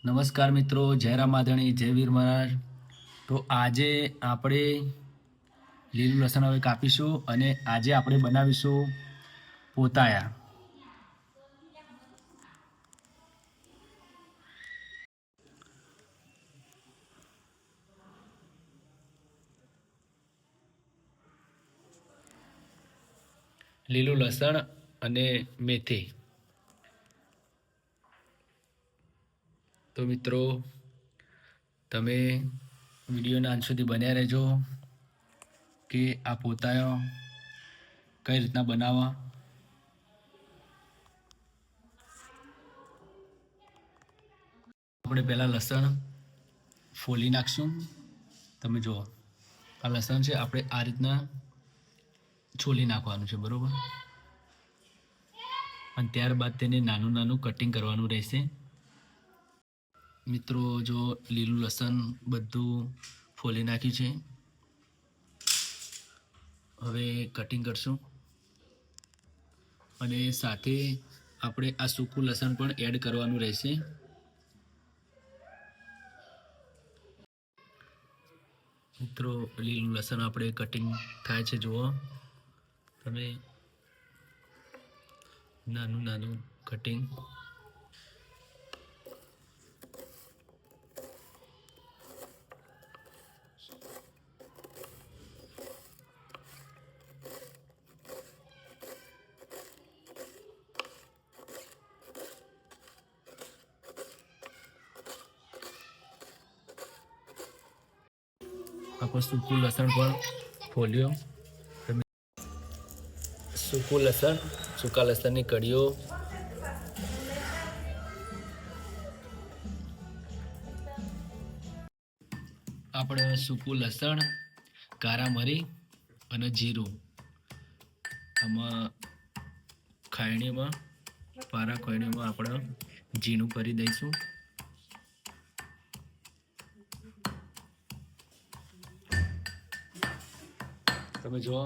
નમસ્કાર મિત્રો, જય રામ માધણી, જય વીર મહારાજ. તો આજે આપણે લીલું લસણ હવે કાપીશું અને આજે આપણે બનાવીશું પોતાયા. લીલું લસણ અને મેથી. તો મિત્રો તમે વિડીયોના અંત સુધી બન્યા રહેજો કે આ પોતાયો કઈ રીતના બનાવવા. આપણે પહેલાં લસણ ફોલી નાખશું. તમે જુઓ આ લસણ છે, આપણે આ રીતના છોલી નાખવાનું છે, બરાબર. અને ત્યારબાદ તેને નાનું નાનું કટિંગ કરવાનું રહેશે. મિત્રો જો લીલું લસણ બધું ફોલી નાખ્યું છે, હવે કટિંગ કરશું. અને સાથે આપણે આ સૂકું લસણ પણ એડ કરવાનું રહેશે. મિત્રો લીલું લસણ આપણે કટિંગ થાય છે, જુઓ તમે, નાનું નાનું કટિંગ. આપણે સૂકું લસણ પણ ફોલ્યો. સૂકું લસણ, સૂકા લસણની કળીઓ. આપણે સૂકું લસણ, કારા મરી અને જીરું આમાં ખાયણીમાં, પારા ખાયણીમાં આપણે ઝીણું કરી દઈશું. તમે જુઓ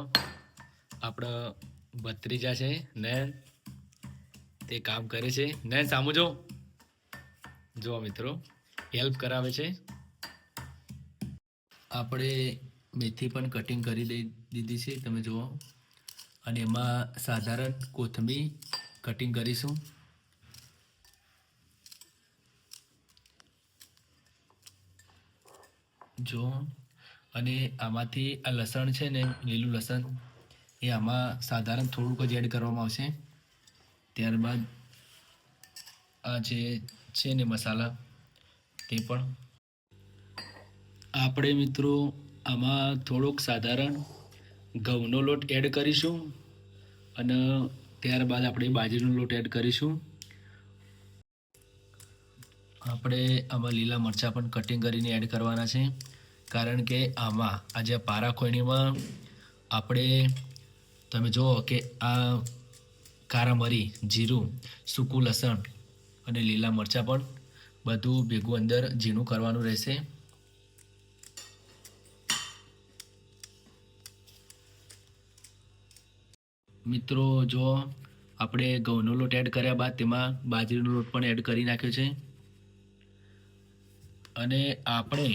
આપણા ભત્રીજા છે નયન, તે કામ કરે છે. નયન સામું જો મિત્રો હેલ્પ કરાવે છે. આપણે મેથી પણ કટિંગ કરી દીધી છે, તમે જુઓ. અને એમાં સાધારણ કોથમીર કટિંગ કરીશું. જો અને આમાંથી આ લસણ છે ને, લીલું લસણ, એ આમાં સાધારણ થોડુંક જ એડ કરવામાં આવશે. ત્યારબાદ આ જે છે ને મસાલા, તે પણ આપણે મિત્રો આમાં થોડોક સાધારણ ઘઉંનો લોટ એડ કરીશું. અને ત્યારબાદ આપણે બાજરીનો લોટ એડ કરીશું. આપણે આમાં લીલા મરચાં પણ કટિંગ કરીને એડ કરવાના છે, કારણ કે આમાં આજે પારા ખોયણીમાં આપણે તમે જુઓ કે આ કારા મરી, જીરું, સૂકું લસણ અને લીલા મરચાં પણ બધું ભેગું અંદર ઝીણું કરવાનું રહેશે. મિત્રો જો આપણે ઘઉંનો લોટ એડ કર્યા બાદ તેમાં બાજરીનો લોટ પણ એડ કરી નાખ્યો છે. અને આપણે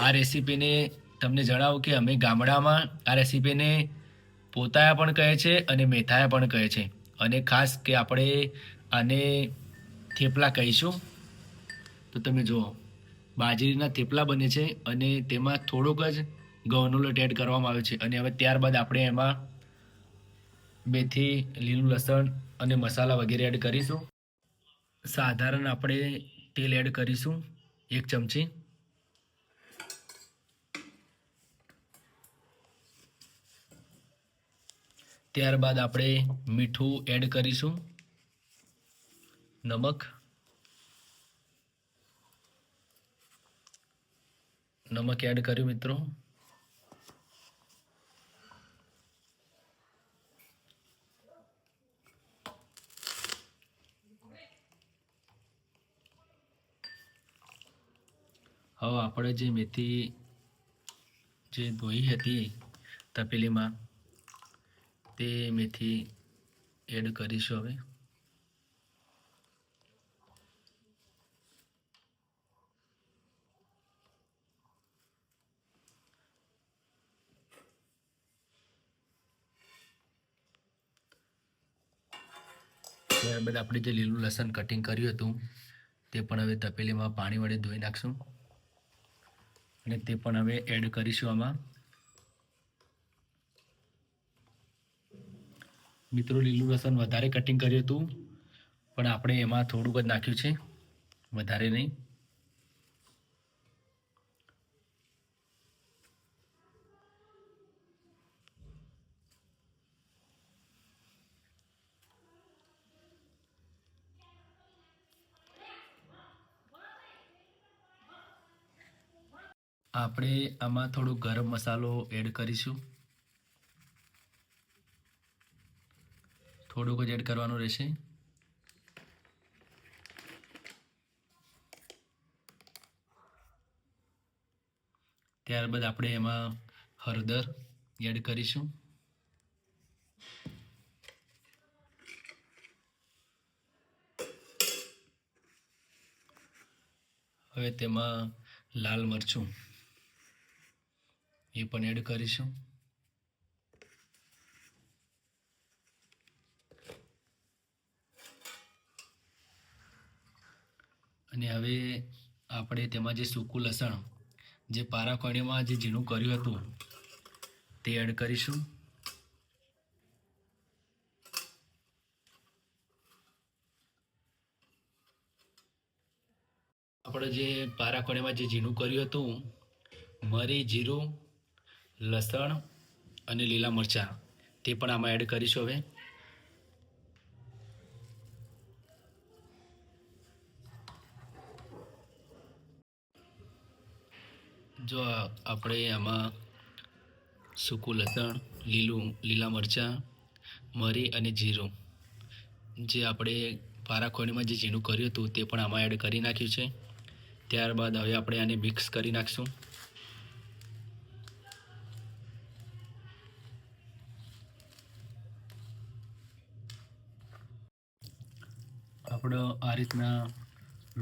આ રેસીપીને તમને જણાવું કે અમે ગામડામાં આ રેસીપીને પોતાયા પણ કહે છે અને મેથાયા પણ કહે છે. અને ખાસ કે આપણે આને થેપલા કહીશું. તો તમે જુઓ બાજરીના થેપલા બને છે અને તેમાં થોડોક જ ઘઉંનો લોટ એડ કરવામાં આવે છે. અને હવે ત્યારબાદ આપણે એમાં મેથી, લીલું લસણ અને મસાલા વગેરે એડ કરીશું. સાધારણ આપણે તેલ એડ કરીશું 1 ચમચી. ત્યારબાદ આપણે મીઠું એડ કરીશું, નમક એડ કર્યું મિત્રો. હવે આપણે જે મેથી જે ધોઈ હતી તપેલીમાં, તે મેથી એડ કરીશું. હવે ત્યારબાદ આપણે જે લીલું લસણ કટિંગ કર્યું હતું તે પણ હવે તપેલીમાં પાણી વડે ધોઈ નાખશું અને તે પણ હવે એડ કરીશું આમાં. મિત્રો, લીલું લસણ વધારે કટિંગ કર્યું હતું પણ આપણે એમાં થોડુંક જ નાખ્યું છે, વધારે નહીં. આપણે આમાં થોડો ગરમ મસાલો એડ કરીશું, થોડુંક જ એડ કરવાનું રહેશે. ત્યારબાદ આપણે એમાં હળદર એડ કરીશું. હવે તેમાં લાલ મરચું એ પણ એડ કરીશું. અને હવે આપણે તેમાં જે સૂકું લસણ જે પારા કોણીમાં જે ઝીણું કર્યું હતું તે એડ કરીશું. આપણે જે પારા કોણીમાં જે ઝીણું કર્યું હતું, મરી, જીરું, લસણ અને લીલા મરચાં તે પણ આમાં એડ કરીશું. હવે જો આપણે આમાં સૂકું લસણ, લીલા મરચાં, મરી અને જીરું જે આપણે પારા ખોણીમાં જે ઝીણું કર્યું હતું તે પણ આમાં એડ કરી નાખ્યું છે. ત્યારબાદ હવે આપણે આને મિક્સ કરી નાખશું. આપણે આ રીતના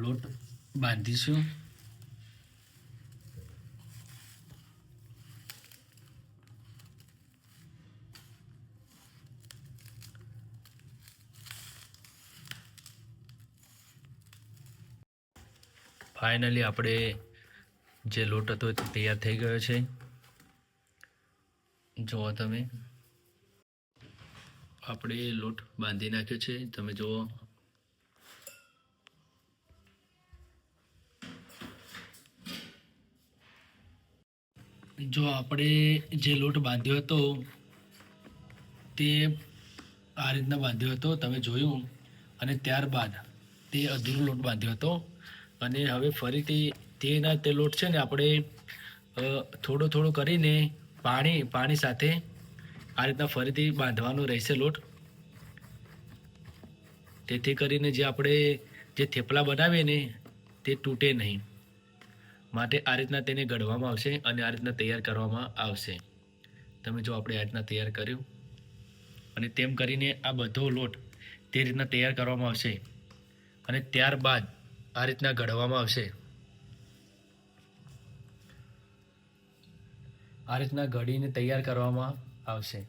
લોટ બાંધીશું. ફાઇનલી આપણે જે લોટ હતો તે તૈયાર થઈ ગયો છે. જુઓ તમે, આપણે લોટ બાંધી નાખ્યો છે. તમે જુઓ, જો આપણે જે લોટ બાંધ્યો હતો તે આ રીતના બાંધ્યો હતો, તમે જોયું. અને ત્યારબાદ તે અધૂરો લોટ બાંધ્યો હતો અને હવે ફરીથી તે લોટ છે ને આપણે થોડો કરીને પાણી સાથે આ રીતના ફરીથી બાંધવાનો રહેશે લોટ, તેથી કરીને જે આપણે જે થેપલા બનાવીએ ને તે તૂટે નહીં. માટે આ રીતના તેને ઘડવામાં આવશે અને આ રીતના તૈયાર કરવામાં આવશે. તમે જો આપણે આ રીતના તૈયાર કર્યું અને તેમ કરીને આ બધો લોટ તે રીતના તૈયાર કરવામાં આવશે અને ત્યારબાદ આ રીતના ઘડવામાં આવશે. આ રીતના ઘડીને તૈયાર કરવામાં આવશે.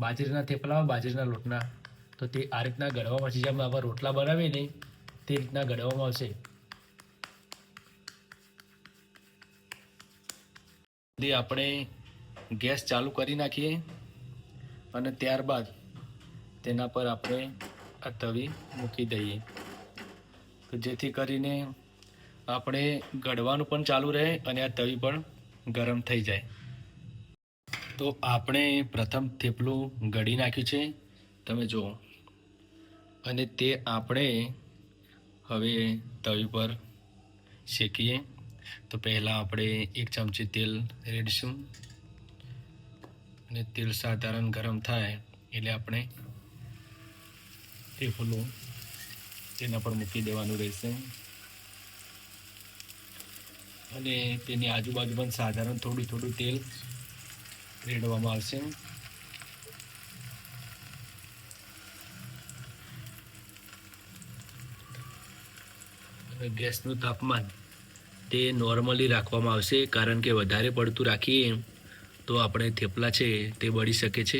બાજરીના થેપલા, બાજરીના લોટના, તો તે આ રીતના ઘડવામાં આવશે. જેમ આવા રોટલા બનાવીએ ને તે રીતના ઘડવામાં આવશે. આપણે ગેસ ચાલુ કરી નાખીએ અને ત્યારબાદ તેના પર આપણે આ તવી મૂકી દઈએ, તો જેથી કરીને આપણે ઘડવાનું પણ ચાલુ રહે અને આ તવી પણ ગરમ થઈ જાય. તો આપણે પ્રથમ થેપલું ઘડી નાખ્યું છે, તમે જુઓ. અને તે આપણે હવે તવી પર શેકીએ. તો પહેલાં આપણે 1 ચમચી તેલ રેડીશું અને તેલ સાધારણ ગરમ થાય એટલે આપણે થેપલું તેના પર મૂકી દેવાનું રહેશે અને તેની આજુબાજુ પણ સાધારણ થોડું તેલ રેડવામાં આવશે. ગેસનું તાપમાન તે નોર્મલી રાખવામાં આવશે, કારણ કે વધારે પડતું રાખીએ તો આપણે થેપલા છે તે બળી શકે છે.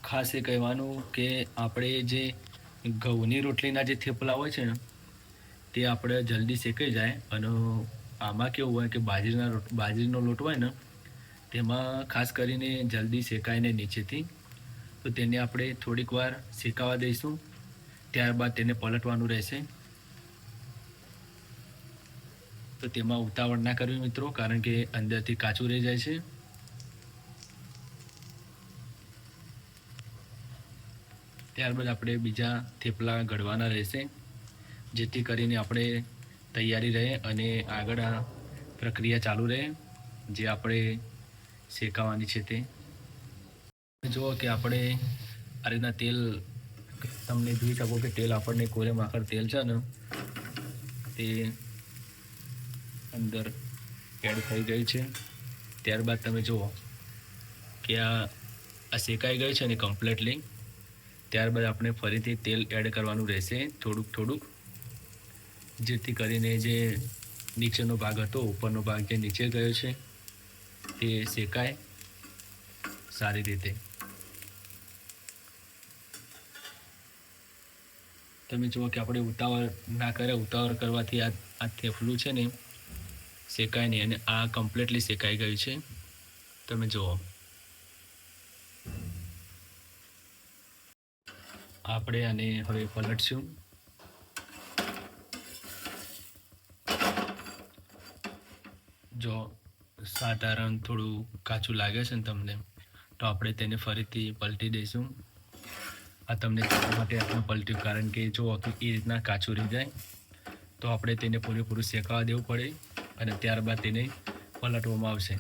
ખાસ એ કહેવાનું કે આપણે જે ઘઉંની રોટલીના જે થેપલા હોય છે ને તે આપણે જલ્દી શેકાઈ જાય, અને આમાં કેવું હોય કે બાજરીનો લોટ હોય ને તેમાં ખાસ કરીને જલ્દી શેકાય ને નીચેથી, તો તેને આપણે થોડીક વાર શેકાવા દઈશું. ત્યારબાદ તેને પલટવાનું રહેશે. તો તેમાં ઉતાવળ ના કરવી મિત્રો, કારણ કે અંદરથી કાચું રહી જાય છે. ત્યારબાદ આપણે બીજા થેપલા ઘડવાના રહેશે, જેથી કરીને આપણે તૈયારી રહે અને આગળ આ પ્રક્રિયા ચાલુ રહે જે આપણે શેકાવાની છે તે. જુઓ કે આપણે આ રીતના તેલ, તમને જોઈ શકો કે તેલ આપણને કોરે માખર તેલ છે ને તે અંદર એડ થઈ ગઈ છે. ત્યારબાદ તમે જુઓ કે આ શેકાઈ ગઈ છે ને કમ્પ્લીટલી. ત્યારબાદ આપણે ફરીથી તેલ એડ કરવાનું રહેશે થોડુંક, જેથી કરીને જે નીચેનો ભાગ હતો, ઉપરનો ભાગ જે નીચે ગયો છે તે શેકાય સારી રીતે. તમે જુઓ કે આપણે ઉતાવળ ના કરે, ઉતાવળ કરવાથી આ થેપલું છે ને શેકાય નહીં, અને આ કમ્પ્લીટલી શેકાઈ ગયું છે. તમે જુઓ આપણે આને હવે પલટશું. જો સાધારણ થોડું કાચું લાગે છે ને તમને, તો આપણે તેને ફરીથી પલટી દઈશું. આ તમને કહેવા માટે આપણે પલટ્યું, કારણ કે જો એ રીતના કાચું રહી જાય તો આપણે તેને પૂરેપૂરું શેકાવા દેવું પડે, અને ત્યારબાદ તેને પલટવામાં આવશે.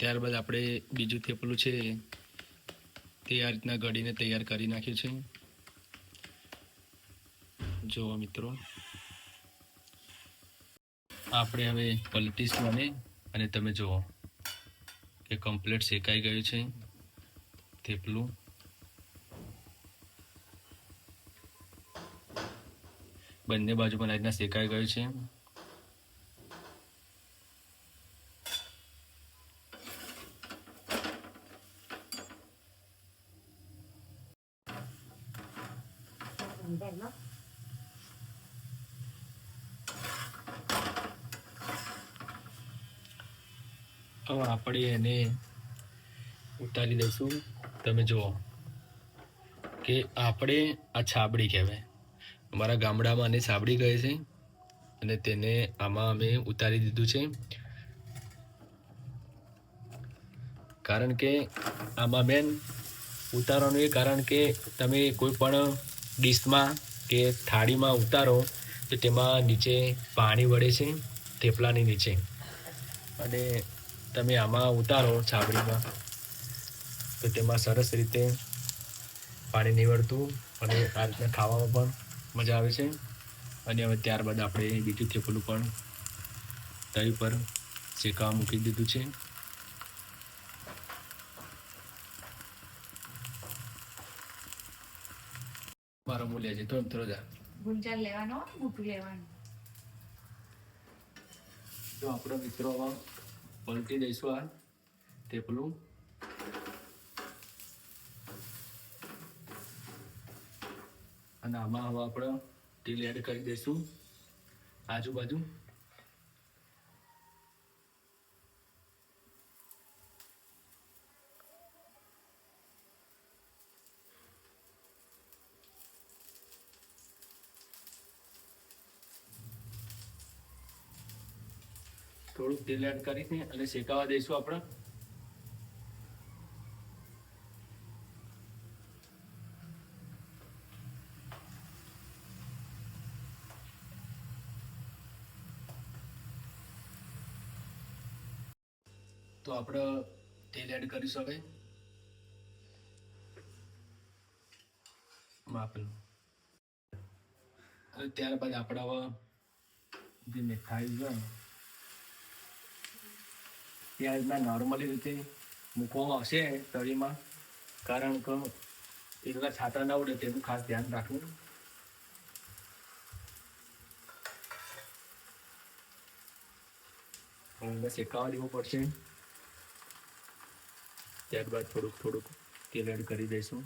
ત્યારબાદ આપણે બીજું થેપલું છે તે આ રીતના ઘડીને તૈયાર કરી નાખ્યું છે. જુઓ મિત્રો, આપણે હવે પલટીશું અને તમે જુઓ કે કમ્પ્લીટ શેકાઈ ગયું છે થેપલું. બંને બાજુ પણ આ રીતના શેકાઈ ગયું છે. હવે આપણે એને ઉતારી દઈશું. તમે જુઓ કે આપણે આ છાબડી કહેવાય, અમારા ગામડામાં આને છાબડી કહે છે, અને તેને આમાં અમે ઉતારી દીધું છે. કારણ કે આમાં મેન ઉતારવાનું એ કારણ કે તમે કોઈ પણ ડીશમાં કે થાળીમાં ઉતારો તો તેમાં નીચે પાણી વળે છે થેપલાની નીચે, અને તમે આમાં ઉતારો છાબડીમાં તો તેમાં સરસ રીતે પાણી નહીં વળતું, અને આ રીતના ખાવામાં પણ મજા આવે છે. અને હવે ત્યારબાદ આપણે બીજું થેપલું પણ તવી પર શેકાવા મૂકી દીધું છે. મારો મૂલ્ય છે થોડો જા ગુંચાલ લેવાનો, મોટું લેવાનું. તો આપણો મિત્રો પલટી દઈશું આ થેપલું. અને આમાં હવે આપણે તેલ એડ કરી દઈશું આજુબાજુ. થોડુંક તેલ એડ કરીને અને શેકાવા દઈશું આપણે. તો આપણે તેલ એડ કરીશું હવે માપનું. અને ત્યારબાદ આપણે હવે જે મીઠાઈ છે તે રીતના નોર્મલી રીતે મૂકવામાં આવશે તળીમાં, કારણ કે એટલા છાંટા ના ઉડે તેનું ખાસ ધ્યાન રાખવું. અંદર શેકાવા દેવું પડશે. ત્યારબાદ થોડુંક તેલ એડ કરી દઈશું.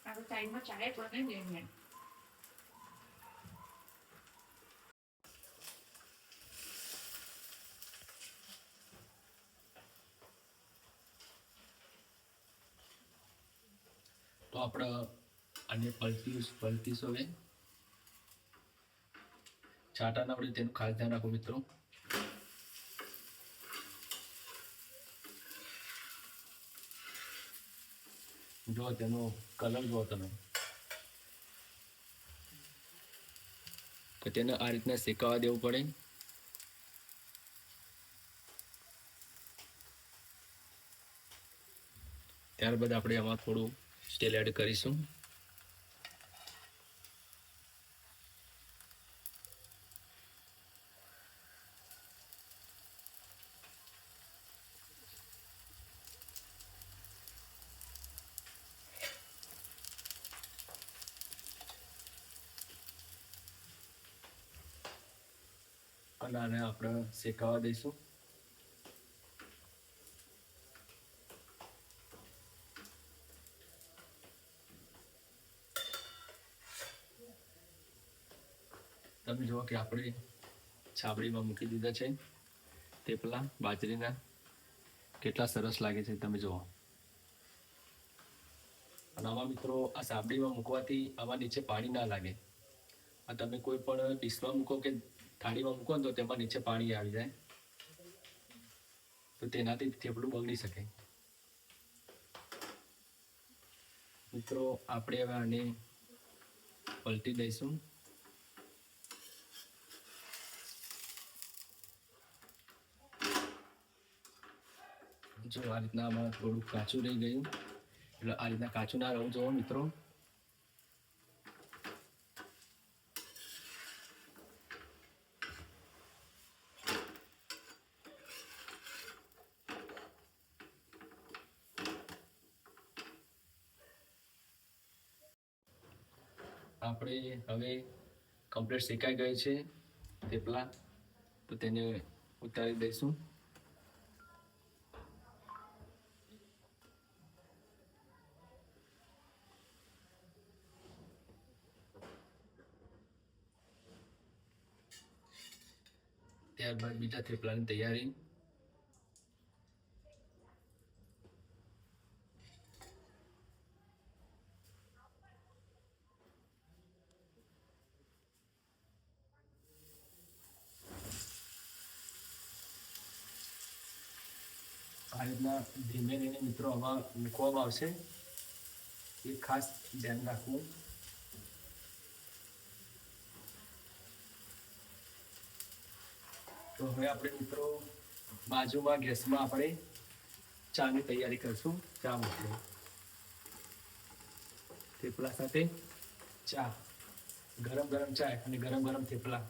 આપણે સાઈડમાં ચાય બનાવી દઈએ. તો આપણે આને પલટીશું હવે. છાંટા ના ઉડે તેનું ખાસ ધ્યાન રાખો મિત્રો. જો તેનો કલર જો તમે, તો તેને આ રીતના શેકાવા દેવું પડે. ત્યારબાદ આપણે આમાં થોડું તેલ એડ કરીશું. અને આને આપણે શેકાવા દઈશું. તમે જુઓ કે આપણે છાબડીમાં મૂકી દીધા છે થેપલા બાજરીના. કેટલા સરસ લાગે છે તમે જુઓ. અને આમાં મિત્રો આ સાબડીમાં મૂકવાથી આમાં નીચે પાણી ના લાગે. આ તમે કોઈ પણ ડીશમાં મૂકો કે થાળીમાં મૂકો ને તો તેમાં નીચે પાણી આવી જાય, તો તેનાથી થેપલું બગડી શકે. મિત્રો આપણે હવે આને પલટી દઈશું. જો આ રીતના આમાં થોડું કાચું રહી ગયું, એટલે આ રીતના કાચું ના રહેવું જોઈએ મિત્રો. આપણે હવે કમ્પ્લીટ શેકાઈ ગઈ છે થેપલા, તો તેને ઉતારી દઈશું. ત્યારબાદ બીજા થેપલાની તૈયારી. આ રીતના ધીમે ધીમે મિત્રો આમાં મૂકવામાં આવશે, એ ખાસ ધ્યાન રાખવું. તો હવે આપણે મિત્રો બાજુમાં ગેસમાં આપણે ચાની તૈયારી કરશું. ચા મૂકીએ થેપલા સાથે ચા, ગરમ ગરમ ચા અને ગરમ ગરમ થેપલા.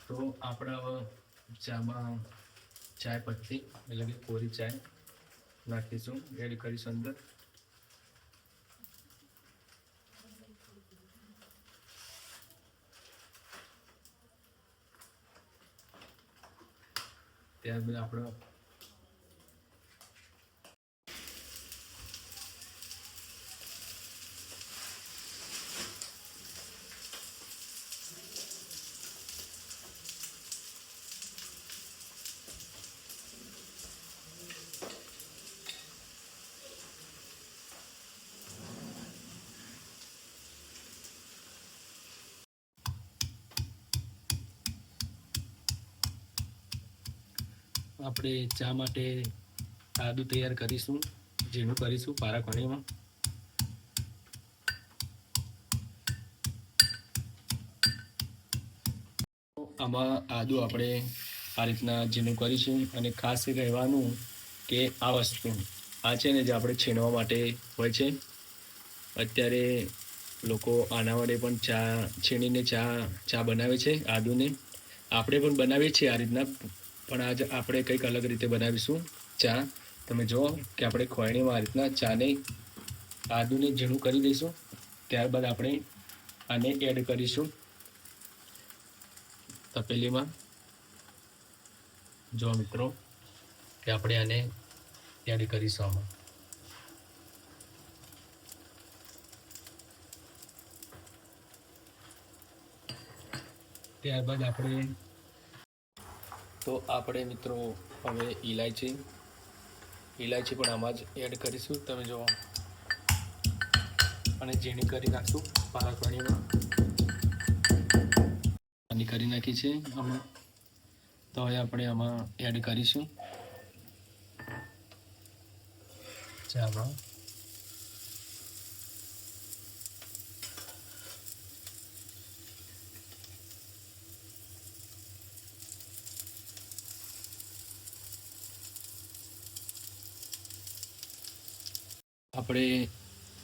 તો આપણે હવે ચામાં ચાય પત્તી એટલે કે કોરી ચાય નાખીશું, એડ કરીશું અંદર. ત્યારબાદ આપણે ચા માટે આદુ તૈયાર કરીશું, જેનું કરીશું પારા પાણીમાં. આમાં આદુ આપણે આ રીતના ઝીણું કરીશું અને ખાસ કહેવાનું કે આ વસ્તુ આ છે ને જે આપણે છીણવા માટે હોય છે. અત્યારે લોકો આના વડે પણ ચા છીણીને ચા બનાવે છે આદુને. આપણે પણ બનાવીએ છીએ આ રીતના, પણ આજ આપણે કંઈક અલગ રીતે બનાવીશું ચા. તમે જુઓ કે આપણે ખોયણીમાં આ રીતના ચાને આદુને ઝીણું કરી દઈશું. ત્યારબાદ આપણે આને એડ કરીશું તપેલીમાં. જો મિત્રો કે આપણે આને એડ કરીશું આમાં. ત્યારબાદ આપણે મિત્રો હવે ઇલાયચી પણ આમાં જ એડ કરીશું. તમે જુઓ અને ઝીણી કરી નાખશું પારાકણીમાં. આની કરી નાખી છે આમાં. તો હવે આપણે આમાં એડ કરીશું ચામાં. આપણે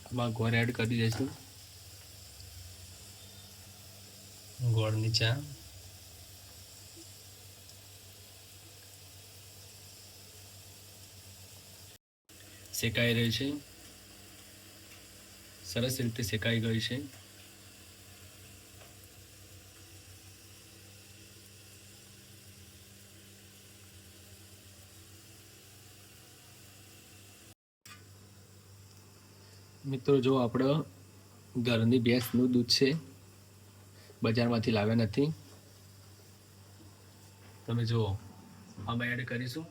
આમાં ગોળ એડ કરી દઈશું. ગોળની ચા. શેકાઈ રહી છે, સરસ રીતે શેકાઈ ગઈ છે. મિત્રો જો આપણે ઘરની ભેંસનું દૂધ છે, બજારમાંથી લાવ્યા નથી. તમે જુઓ આમાં એડ કરીશું.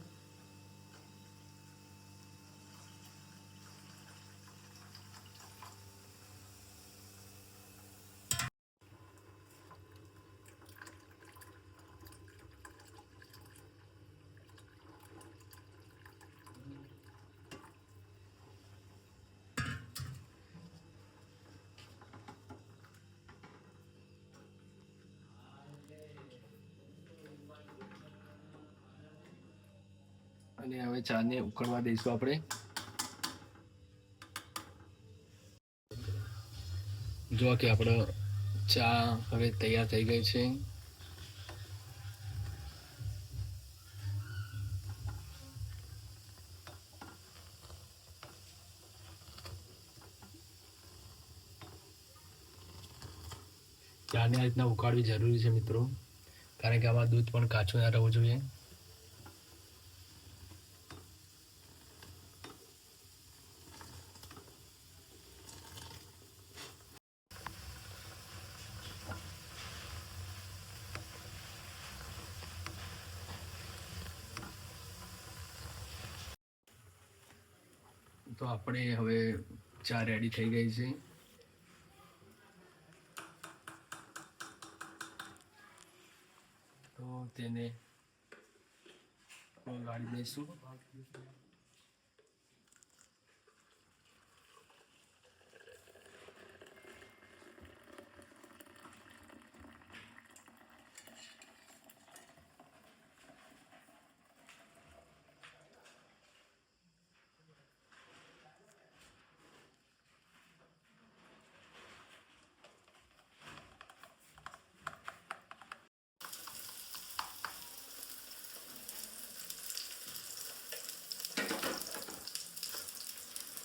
અને હવે ચાને ઉકળવા દઈશું આપણે. જો કે આપણો ચા હવે તૈયાર થઈ ગઈ છે. ચાને આ રીતના ઉકાળવી જરૂરી છે મિત્રો, કારણ કે આમાં દૂધ પણ કાચું ના રહેવું જોઈએ. તો આપણે હવે ચા રેડી થઈ ગઈ છે. તો તેને ગાળી દઈશું.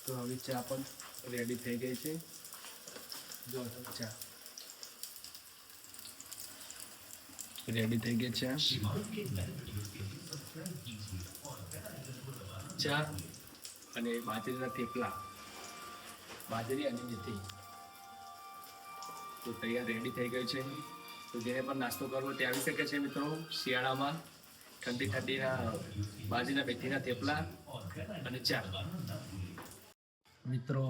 તો હવે ચા પણ રેડી થઈ ગઈ છે. જો ચા રેડી થઈ ગઈ છે. ચા અને બાજરીના થેપલા, બાજરી અને મેથી તો તૈયાર રેડી થઈ ગઈ છે. તો જેને પણ નાસ્તો કરવો તે આવી શકે છે મિત્રો. શિયાળામાં ઠંડીના બાજરીના મેથીના થેપલા અને ચા. મિત્રો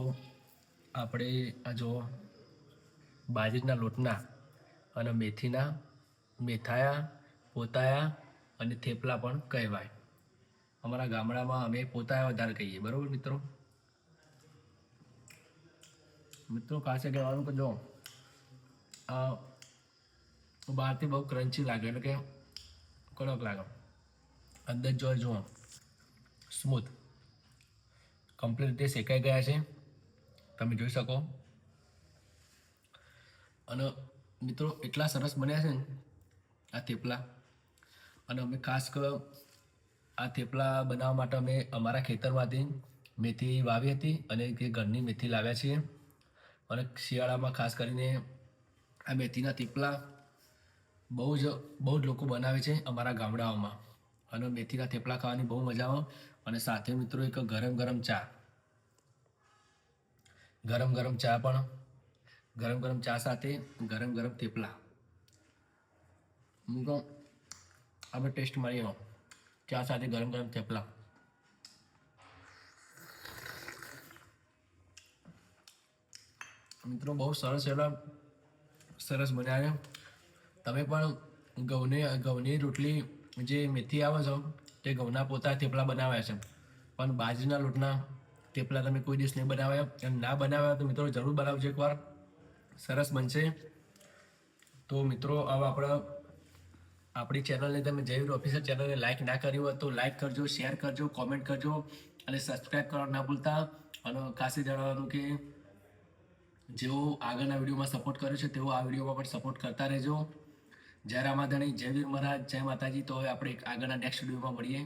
આપણે આ જો બાજરીના લોટના અને મેથાયા, પોતાયા અને થેપલા પણ કહેવાય. અમારા ગામડામાં અમે પોતાયા વધારે કહીએ, બરાબર મિત્રો. મિત્રો ખાસ કહેવાનું કે જો આ બહારથી બહુ ક્રન્ચી લાગે એટલે કે કડક લાગે, અંદર જો જુઓ સ્મૂથ કમ્પ્લીટ રીતે શેકાઈ ગયા છે, તમે જોઈ શકો. અને મિત્રો એટલા સરસ બન્યા છે ને આ થેપલા. અને અમે ખાસ આ થેપલા બનાવવા માટે અમે અમારા ખેતરમાંથી મેથી વાવી હતી અને તે ઘરની મેથી લાવ્યા છીએ. અને શિયાળામાં ખાસ કરીને આ મેથીના થેપલા બહુ જ લોકો બનાવે છે અમારા ગામડાઓમાં. અને મેથીના થેપલા ખાવાની બહુ મજા આવે. અને સાથે મિત્રો એક ગરમ ગરમ ચા સાથે ગરમ ગરમ થેપલા. હું તો આપણે ટેસ્ટ મારીએ ચા સાથે ગરમ ગરમ થેપલા. મિત્રો બહુ સરસ બન્યા છે. તમે પણ ઘઉંની રોટલી જે મેથી આવે છે તે ઘઉંના પોતા થેપલા બનાવ્યા છે, પણ બાજરીના લોટના થેપલા તમે કોઈ દિવસ નહીં બનાવ્યા. અને ના બનાવ્યા તો મિત્રો જરૂર બનાવજો એકવાર, સરસ બનશે. તો મિત્રો હવે આપણી ચેનલને તમે જયવીર ઓફિશિયલ ચેનલને લાઇક ના કરી હોય તો લાઇક કરજો, શેર કરજો, કોમેન્ટ કરજો અને સબસ્ક્રાઈબ કરવા ના ભૂલતા. અને ખાસ જણાવવાનું કે જેવો આગળના વિડીયોમાં સપોર્ટ કર્યો છે તેવો આ વિડીયોમાં પણ સપોર્ટ કરતા રહેજો. જય રામાધણી, જય વીર મહારાજ, જય માતાજી. તો હવે આપણે આગળના નેક્સ્ટ વિડીયોમાં મળીએ.